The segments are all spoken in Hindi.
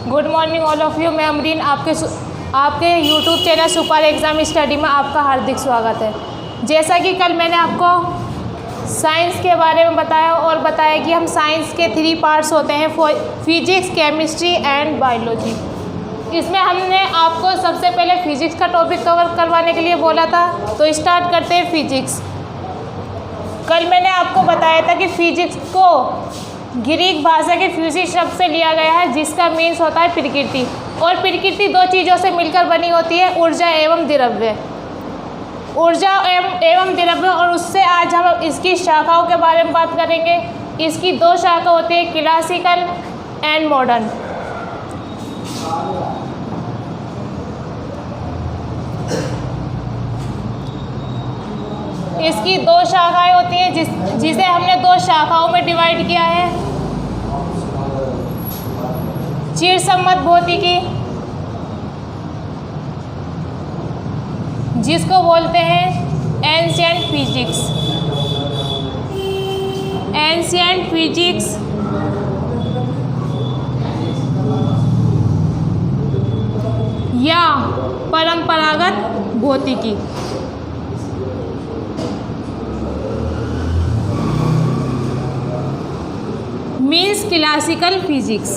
Good morning all of you. मैं अमरीन आपके YouTube channel super exam study में आपका हार्दिक स्वागत है। जैसा कि कल मैंने आपको साइंस के बारे में बताया और बताया कि हम साइंस के 3 पार्ट्स होते हैं, फिजिक्स, केमिस्ट्री एंड बायोलॉजी। इसमें हमने आपको सबसे पहले फिजिक्स का टॉपिक कवर करवाने के लिए बोला था, तो स्टार्ट करते हैं फिजिक्स। कल मैंने आपको बताया था कि फिजिक्स को ग्रीक भाषा के फिजिक्स शब्द से लिया गया है, जिसका मीन्स होता है प्रकृति। और प्रकृति 2 चीज़ों से मिलकर बनी होती है, ऊर्जा एवं द्रव्य। ऊर्जा एवं द्रव्य, और उससे आज हम इसकी शाखाओं के बारे में बात करेंगे। इसकी 2 शाखा होती है, क्लासिकल एंड मॉडर्न। इसकी 2 शाखाएं होती हैं, जिसे हमने 2 शाखाओं में डिवाइड किया है। चिरसम्मत भौतिकी, जिसको बोलते हैं एंशिएंट फिजिक्स। एंशिएंट फिजिक्स या परंपरागत भौतिकी। Means classical physics.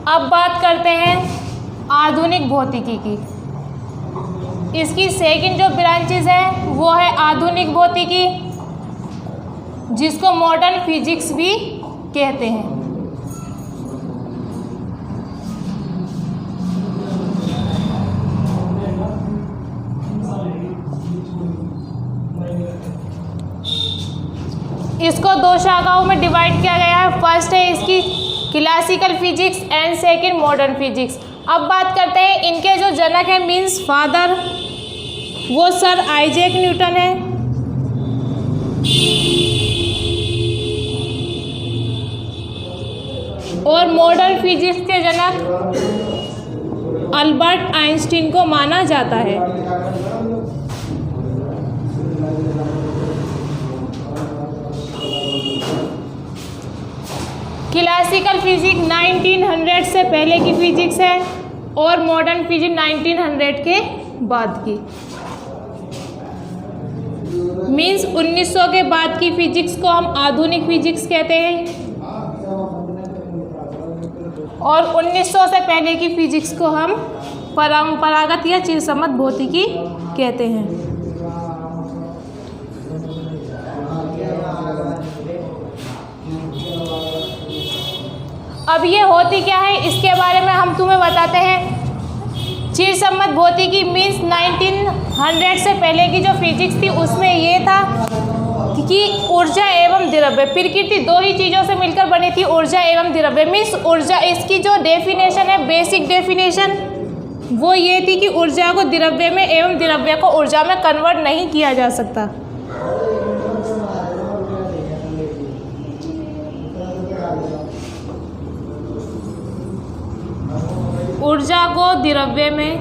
अब बात करते हैं आधुनिक भौतिकी की। इसकी सेकंड जो ब्रांचेस है वो है आधुनिक भौतिकी, जिसको मॉडर्न फिजिक्स भी कहते हैं। इसको 2 शाखाओं में डिवाइड किया गया है। फर्स्ट है इसकी classical physics and second modern physics. अब बात करते हैं इनके जो जनक हैं, मीन्स फादर, वो सर आइजैक न्यूटन है। और मॉडर्न फिजिक्स के जनक अल्बर्ट आइंस्टीन को माना जाता है। क्लासिकल फिजिक्स 1900 से पहले की फिजिक्स है और मॉडर्न फिजिक्स 1900 के बाद की। मीन्स 1900 के बाद की फिजिक्स को हम आधुनिक फिजिक्स कहते हैं, और 1900 से पहले की फिजिक्स को हम परंपरागत या चिरसम्मत भौतिकी कहते हैं। अब ये होती क्या है, इसके बारे में हम तुम्हें बताते हैं। चिरसम्मत भौतिकी मीन्स 1900 से पहले की जो फिजिक्स थी, उसमें ये था कि ऊर्जा एवं द्रव्य, प्रकृति 2 ही चीज़ों से मिलकर बनी थी, ऊर्जा एवं द्रव्य। मीन्स ऊर्जा, इसकी जो डेफिनेशन है, बेसिक डेफिनेशन, वो ये थी कि ऊर्जा को द्रव्य में एवं द्रव्य को ऊर्जा में कन्वर्ट नहीं किया जा सकता। ऊर्जा को द्रव्य में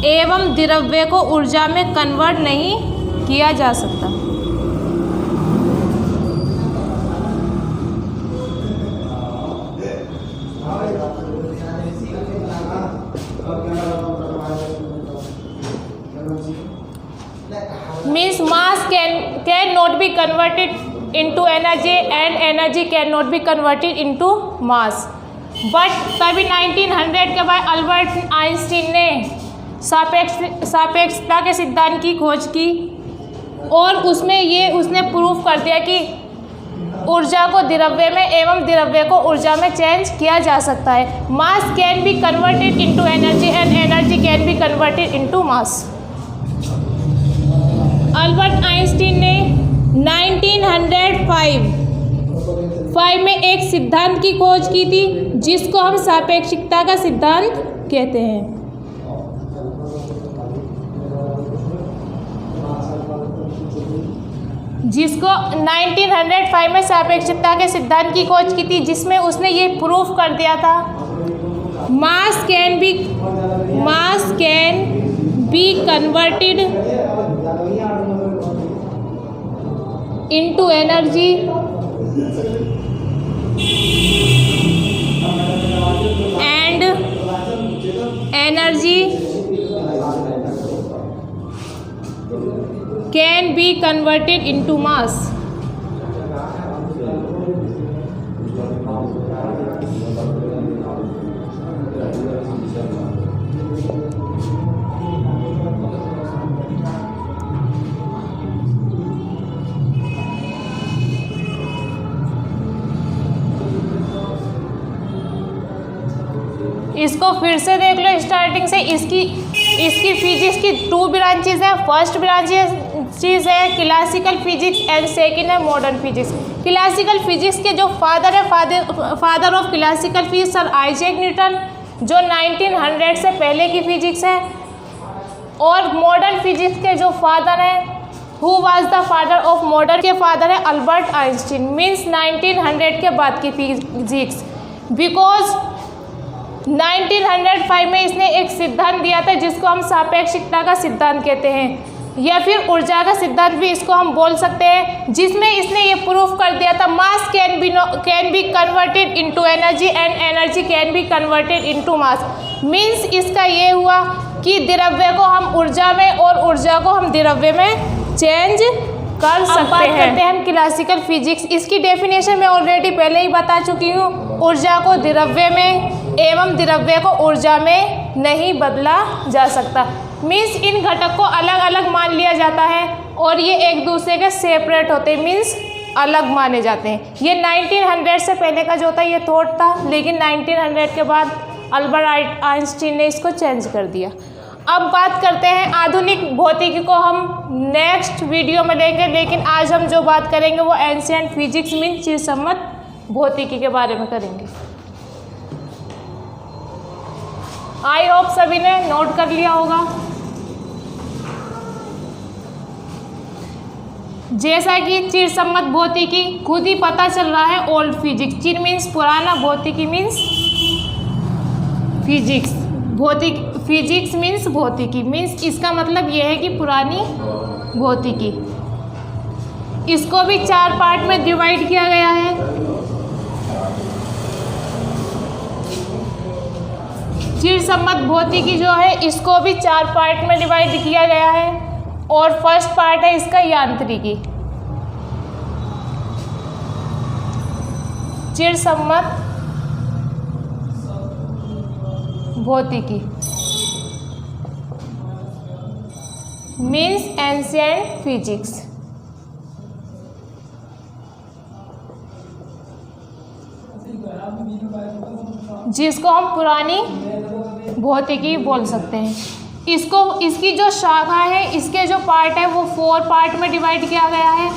एवं द्रव्य को ऊर्जा में कन्वर्ट नहीं किया जा सकता। Means mass can not be converted into energy and energy can not be converted into mass. But तभी 1900 के बाद अल्बर्ट आइंस्टीन ने सापेक्षता के सिद्धांत की खोज की, और उसने प्रूफ कर दिया कि ऊर्जा को द्रव्य में एवं द्रव्य को ऊर्जा में चेंज किया जा सकता है। मास can be converted into energy and energy can be converted into mass. Albert Einstein ने 1905 में एक सिद्धांत की खोज की थी, जिसको हम सापेक्षिकता का सिद्धांत कहते हैं। जिसको 1905 में सापेक्षिकता के सिद्धांत की खोज की थी, जिसमें उसने ये प्रूफ कर दिया था मास can be converted into energy and energy can be converted into mass. इसको फिर से देख लो स्टार्टिंग से। इसकी फिजिक्स की 2 ब्रांचेज है। फर्स्ट ब्रांचेज है क्लासिकल फिजिक्स एंड सेकंड है मॉडर्न फिजिक्स। क्लासिकल फिजिक्स के जो फादर है, father of classical physics sir Isaac Newton, जो 1900 से पहले की फिजिक्स है। और मॉडर्न फिजिक्स के जो फादर हैं, who was the father of modern के फादर है अल्बर्ट आइंस्टीन, मीन्स 1900 के बाद की फिजिक्स। बिकॉज 1905 में इसने एक सिद्धांत दिया था जिसको हम सापेक्षिकता का सिद्धांत कहते हैं, या फिर ऊर्जा का सिद्धांत भी इसको हम बोल सकते हैं, जिसमें इसने ये प्रूफ कर दिया था मास can be converted into energy and energy can be converted into mass. Means इसका ये हुआ कि द्रव्य को हम ऊर्जा में और ऊर्जा को हम द्रव्य में चेंज कर सकते हैं। करते हैं हम क्लासिकल फिजिक्स। इसकी डेफिनेशन मैं ऑलरेडी पहले ही बता चुकी हूँ। ऊर्जा को द्रव्य में एवं द्रव्य को ऊर्जा में नहीं बदला जा सकता। मीन्स इन घटक को अलग अलग मान लिया जाता है और ये एक दूसरे के सेपरेट होते हैं, मीन्स अलग माने जाते हैं। ये 1900 से पहले का जो था ये थॉट था, लेकिन 1900 के बाद अल्बर्ट आइंस्टीन ने इसको चेंज कर दिया। अब बात करते हैं आधुनिक भौतिकी को हम नेक्स्ट वीडियो में लेंगे, लेकिन आज हम जो बात करेंगे वो एंशिएंट फिजिक्स मीन्स चिरसम्मत भौतिकी के बारे में करेंगे। आई होप सभी ने नोट कर लिया होगा। जैसा कि चिरसम्मत भौतिकी खुद ही पता चल रहा है ओल्ड फिजिक्स। चिर मीन्स पुराना, भौतिकी मीन्स फिजिक्स। फिजिक्स मीन्स भौतिकी, मीन्स इसका मतलब यह है कि पुरानी भौतिकी। इसको भी 4 पार्ट में डिवाइड किया गया है। चिरसम्मत भौतिकी जो है इसको भी 4 पार्ट में डिवाइड किया गया है। और फर्स्ट पार्ट है इसका यांत्रिकी। चिरसम्मत भौतिकी मीन्स एंशिएंट फिजिक्स। जिसको हम पुरानी भौतिकी बोल सकते हैं। इसकी जो शाखा है, इसके जो पार्ट है वो 4 पार्ट में डिवाइड किया गया है।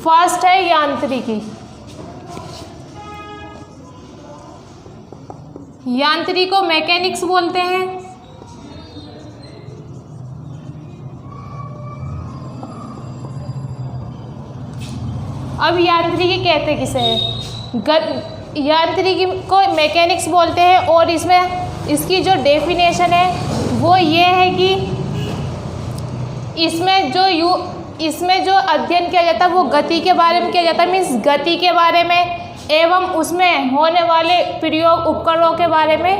फर्स्ट है यांत्रिकी। यांत्रिकी को मैकेनिक्स बोलते हैं। अब यांत्रिकी कहते किसे है? यांत्रिकी को मैकेनिक्स बोलते हैं और इसमें इसकी जो डेफिनेशन है वो ये है कि इसमें जो अध्ययन किया जाता है वो गति के बारे में किया जाता है, मीन्स गति के बारे में एवं उसमें होने वाले प्रयोग उपकरणों के बारे में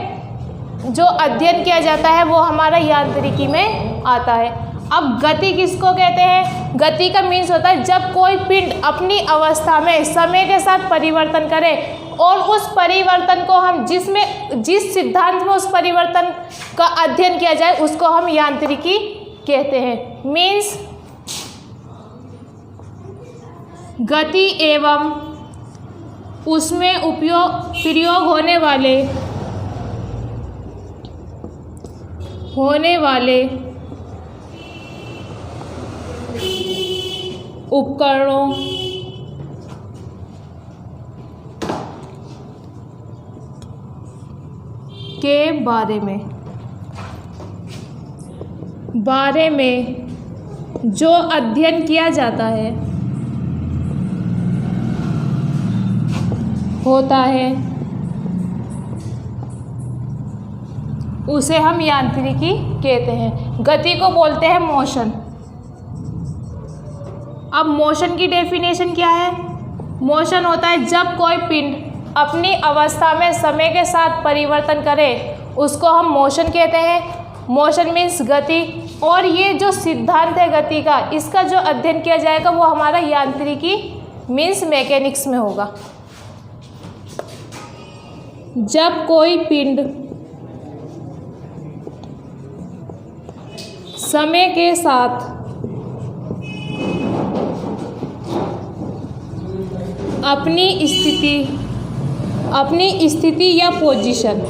जो अध्ययन किया जाता है वो हमारा यांत्रिकी में आता है। अब गति किसको कहते हैं? गति का मीन्स होता है जब कोई पिंड अपनी अवस्था में समय के साथ परिवर्तन करे और उस परिवर्तन को हम जिस सिद्धांत में उस परिवर्तन का अध्ययन किया जाए उसको हम यांत्रिकी कहते हैं। मीन्स गति एवं उसमें प्रयोग होने वाले उपकरणों के बारे में जो अध्ययन किया जाता है होता है उसे हम यांत्रिकी कहते हैं। गति को बोलते हैं मोशन। अब मोशन की डेफिनेशन क्या है? मोशन होता है जब कोई पिंड अपनी अवस्था में समय के साथ परिवर्तन करे, उसको हम मोशन कहते हैं। मोशन मीन्स गति। और ये जो सिद्धांत है गति का, इसका जो अध्ययन किया जाएगा वो हमारा यांत्रिकी मीन्स मैकेनिक्स में होगा। जब कोई पिंड समय के साथ अपनी स्थिति या पोजीशन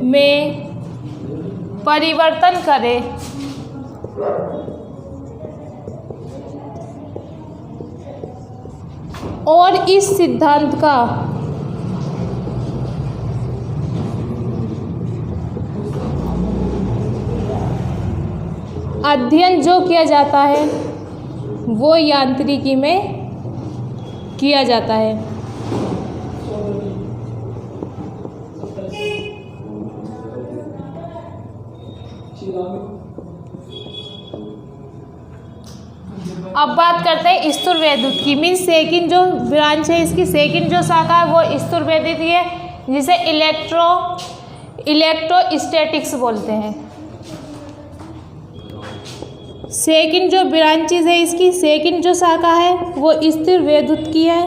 में परिवर्तन करे और इस सिद्धांत का अध्ययन जो किया जाता है वो यांत्रिकी में किया जाता है। अब बात करते हैं स्थिर वैद्युत की। मीन्स सेकंड जो ब्रांच है इसकी, सेकंड जो शाखा है वो स्थिर वैद्युत की है, जिसे इलेक्ट्रोस्टैटिक्स बोलते हैं। सेकंड जो ब्रांचेज है इसकी, सेकंड जो शाखा है वो स्थिर वैद्युत की है,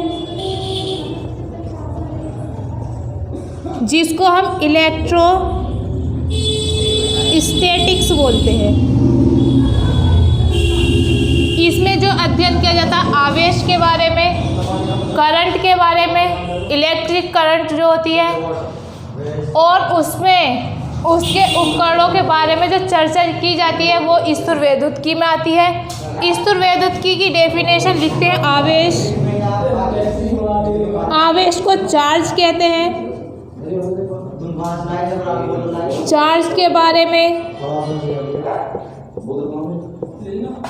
जिसको हम इलेक्ट्रोस्टैटिक्स बोलते हैं। इसमें जो अध्ययन किया जाता है आवेश के बारे में, करंट के बारे में, इलेक्ट्रिक करंट जो होती है, और उसमें उसके उपकरणों के बारे में जो चर्चा की जाती है वो स्थिर वैद्युतिकी में आती है। स्थिर वैद्युतिकी की डेफिनेशन लिखते हैं आवेश को चार्ज कहते हैं। चार्ज के बारे में,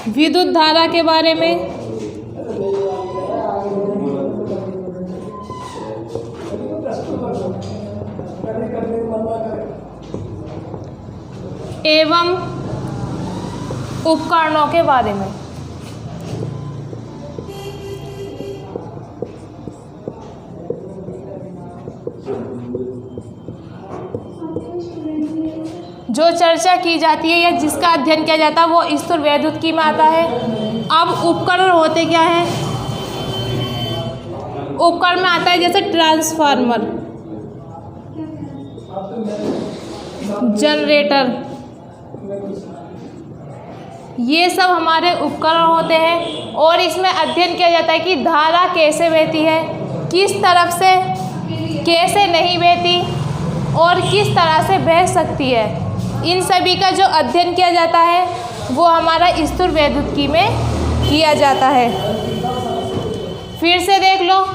विद्युत धारा के बारे में, एवं उपकरणों के बारे में। जो चर्चा की जाती है या जिसका अध्ययन किया जाता है वो स्थिर वैद्युतिकी में आता है। अब उपकरण होते क्या हैं? उपकरण में आता है जैसे ट्रांसफार्मर, जनरेटर, ये सब हमारे उपकरण होते हैं। और इसमें अध्ययन किया जाता है कि धारा कैसे बहती है, किस तरफ से कैसे नहीं बहती और किस तरह से बह सकती है। इन सभी का जो अध्ययन किया जाता है वो हमारा स्थिर वैद्युतिकी में किया जाता है। फिर से देख लो,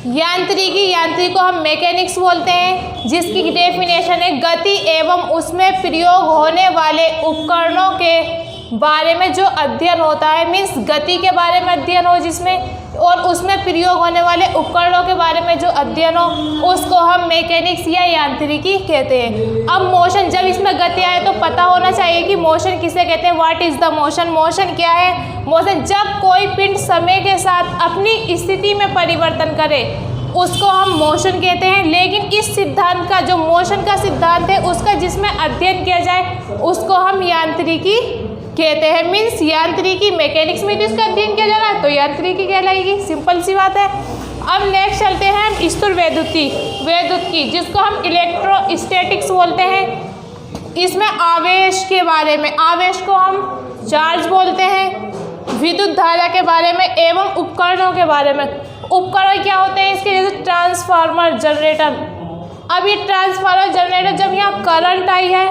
यांत्रिकी को हम मैकेनिक्स बोलते हैं, जिसकी डेफिनेशन है गति एवं उसमें प्रयोग होने वाले उपकरणों के बारे में जो अध्ययन होता है। मीन्स गति के बारे में अध्ययन हो जिसमें, और उसमें प्रयोग होने वाले उपकरणों के बारे में जो अध्ययन हो उसको हम मैकेनिक्स या यांत्रिकी कहते हैं। अब मोशन, जब इसमें गति आए तो पता होना चाहिए कि मोशन किसे कहते हैं। What is the motion? Motion क्या है? मोशन जब कोई पिंड समय के साथ अपनी स्थिति में परिवर्तन करे उसको हम मोशन कहते हैं। लेकिन इस सिद्धांत का, जो मोशन का सिद्धांत है, उसका जिसमें अध्ययन किया जाए उसको हम यांत्रिकी कहते हैं। मीन्स यांत्रिकी, मैकेनिक्स में जिसका अध्ययन किया जा रहा है तो यांत्रिकी कहलाएगी। सिंपल सी बात है। अब नेक्स्ट चलते हैं हम स्थिर वैद्युतिकी, जिसको हम इलेक्ट्रोस्टैटिक्स बोलते हैं। इसमें आवेश के बारे में, आवेश को हम चार्ज बोलते हैं, विद्युत धारा के बारे में एवं उपकरणों के बारे में। उपकरण क्या होते हैं इसके? जैसे ट्रांसफार्मर, जनरेटर। अब ये ट्रांसफार्मर, जनरेटर, जब यहाँ करंट आई है,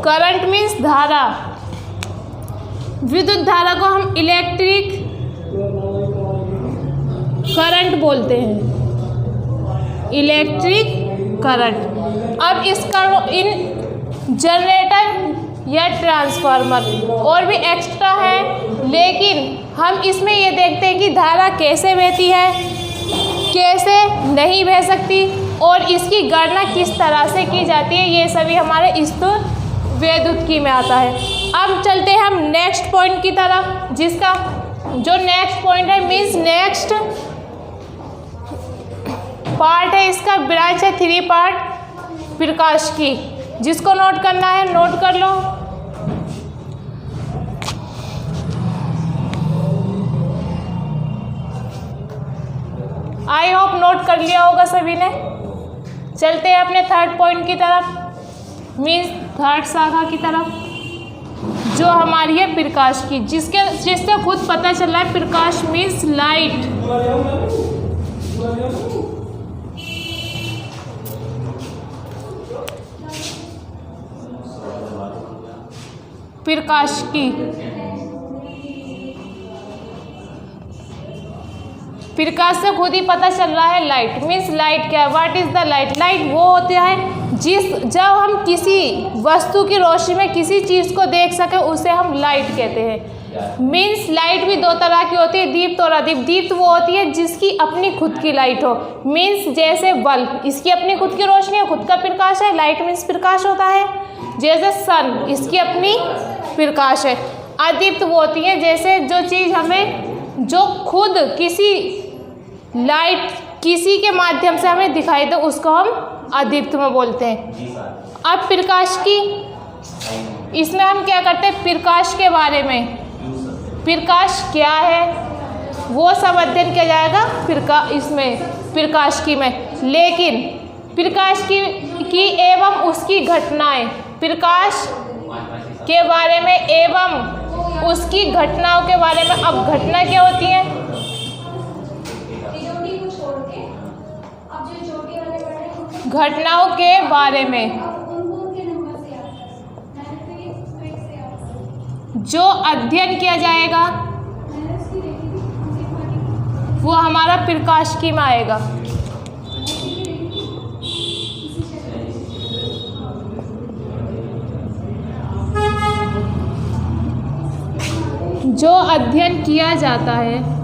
करंट मीन्स धारा, विद्युत धारा को हम इलेक्ट्रिक करंट बोलते हैं, इलेक्ट्रिक करंट। अब इन जनरेटर या ट्रांसफार्मर और भी एक्स्ट्रा है, लेकिन हम इसमें ये देखते हैं कि धारा कैसे बहती है, कैसे नहीं बह सकती और इसकी गणना किस तरह से की जाती है, ये सभी हमारे स्थूलवेदुत्की में आता है। अब चलते हैं हम नेक्स्ट पॉइंट की तरफ, जिसका जो नेक्स्ट पॉइंट है मीन्स नेक्स्ट पार्ट है, इसका ब्रांच है 3 पार्ट प्रकाश की, जिसको नोट करना है नोट कर लो। आई होप नोट कर लिया होगा सभी ने। चलते हैं अपने थर्ड पॉइंट की तरफ, मीन्स थर्ड शाखा की तरफ, जो हमारी है प्रकाश की, जिससे खुद पता चल रहा है प्रकाश मीन्स लाइट। प्रकाश की प्रकाश से खुद ही पता चल रहा है लाइट मीन्स लाइट क्या है, what is the light. Light वो होता है जब हम किसी वस्तु की रोशनी में किसी चीज़ को देख सके उसे हम लाइट कहते हैं। मीन्स लाइट भी 2 तरह की होती है, दीप्त और अदीप्त। दीप्त वो होती है जिसकी अपनी खुद की लाइट हो, मीन्स जैसे बल्ब, इसकी अपनी खुद की रोशनी है, खुद का प्रकाश है, लाइट मीन्स प्रकाश होता है। जैसे सन, इसकी अपनी प्रकाश है। अदीप्त वो होती है जैसे जो चीज़ हमें जो खुद किसी लाइट किसी के माध्यम से हमें दिखाई दे उसको हम अदीप्त में बोलते हैं। अब प्रकाश की, इसमें हम क्या करते हैं प्रकाश के बारे में, प्रकाश क्या है वो सब अध्ययन किया जाएगा इसमें प्रकाश की में। लेकिन प्रकाश की एवं उसकी घटनाएं, प्रकाश के बारे में एवं उसकी घटनाओं के बारे में। अब घटना क्या होती है, घटनाओं के बारे में जो अध्ययन किया जाएगा वो हमारा प्रकाश की में आएगा। जो अध्ययन किया जाता है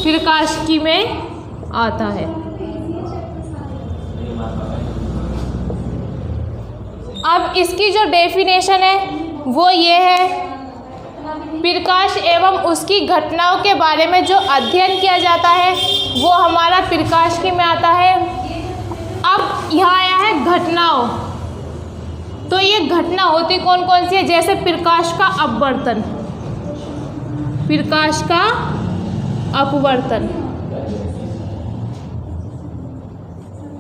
प्रकाश की में आता है। अब इसकी जो डेफिनेशन है वो ये है, प्रकाश एवं उसकी घटनाओं के बारे में जो अध्ययन किया जाता है वो हमारा प्रकाश की में आता है। अब यहाँ आया है घटनाओं, तो ये घटना होती कौन कौन सी है, जैसे प्रकाश का अपवर्तन, प्रकाश का अपवर्तन,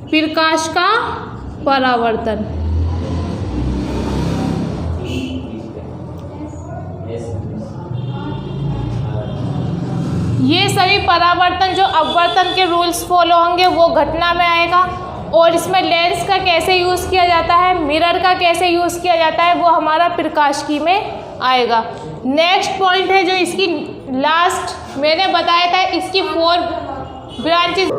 प्रकाश का परावर्तन। ये सभी परावर्तन जो अपवर्तन के रूल्स फॉलो होंगे वो घटना में आएगा। और इसमें लेंस का कैसे यूज़ किया जाता है, मिरर का कैसे यूज़ किया जाता है वो हमारा प्रकाश की में आएगा। नेक्स्ट पॉइंट है जो इसकी लास्ट मैंने बताया था, इसकी 4 ब्रांचेस।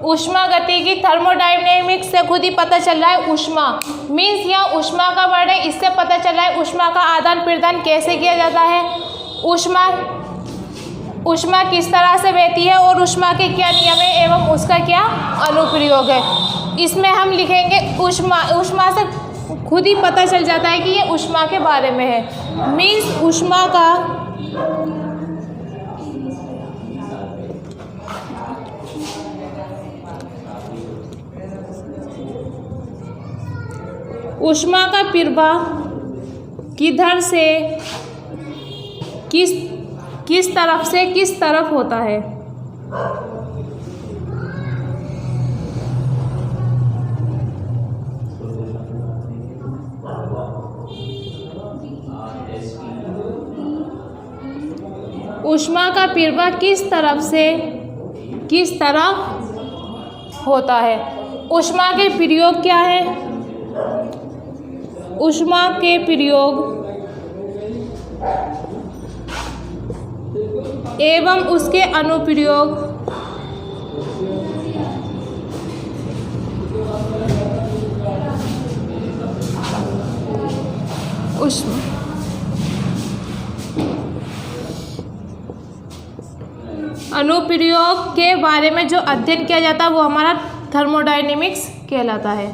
ऊष्मा गतिकी, थर्मोडायनेमिक्स से खुद ही पता चल रहा है ऊष्मा मीन्स यहाँ ऊष्मा का वर्ड है, इससे पता चल रहा है ऊष्मा का आदान प्रदान कैसे किया जाता है, ऊष्मा किस तरह से बहती है और ऊष्मा के क्या नियम है एवं उसका क्या अनुप्रयोग है। इसमें हम लिखेंगे ऊष्मा से खुद ही पता चल जाता है कि ये ऊष्मा के बारे में है। मीन्स ऊष्मा का प्रवाह किधर से किस तरफ से किस तरफ होता है। ऊष्मा का प्रवाह किस तरफ से किस तरफ होता है। ऊष्मा के प्रयोग क्या है, ऊष्मा के प्रयोग एवं उसके अनुप्रयोग अनुप्रयोग के बारे में जो अध्ययन किया जाता है वो हमारा थर्मोडायनेमिक्स कहलाता है।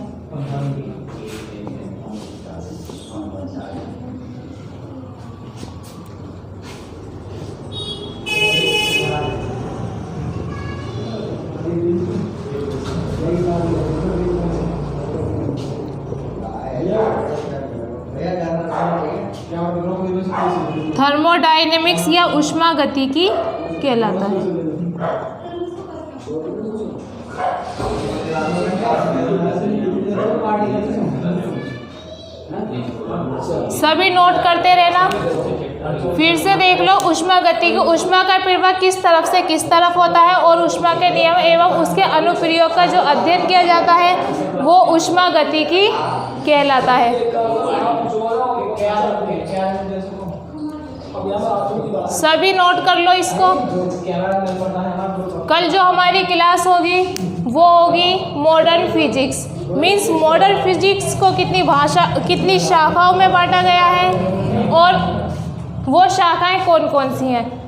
थर्मोडायनेमिक्स या ऊष्मागतिकी कहलाता है। सभी नोट करते रहना। फिर से देख लो ऊष्मागतिकी, ऊष्मा का प्रवाह किस तरफ से किस तरफ होता है और ऊष्मा के नियम एवं उसके अनुप्रयोग का जो अध्ययन किया जाता है वो ऊष्मागतिकी कहलाता है। सभी नोट कर लो इसको। कल जो हमारी क्लास होगी वो होगी modern physics. Means modern physics को कितनी शाखाओं में बांटा गया है और वो शाखाएं कौन कौन सी हैं।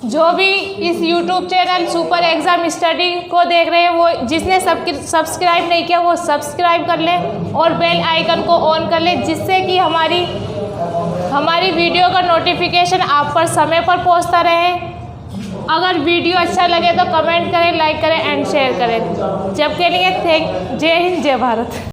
जो भी इस YouTube channel super exam study को देख रहे हैं वो जिसने सब्सक्राइब नहीं किया वो सब्सक्राइब कर ले और बेल आइकन को ऑन कर ले, जिससे कि हमारी वीडियो का नोटिफिकेशन आप पर समय पर पहुंचता रहे। अगर वीडियो अच्छा लगे तो कमेंट करें, लाइक करें एंड शेयर करें। जब के लिए जय हिंद, जय भारत।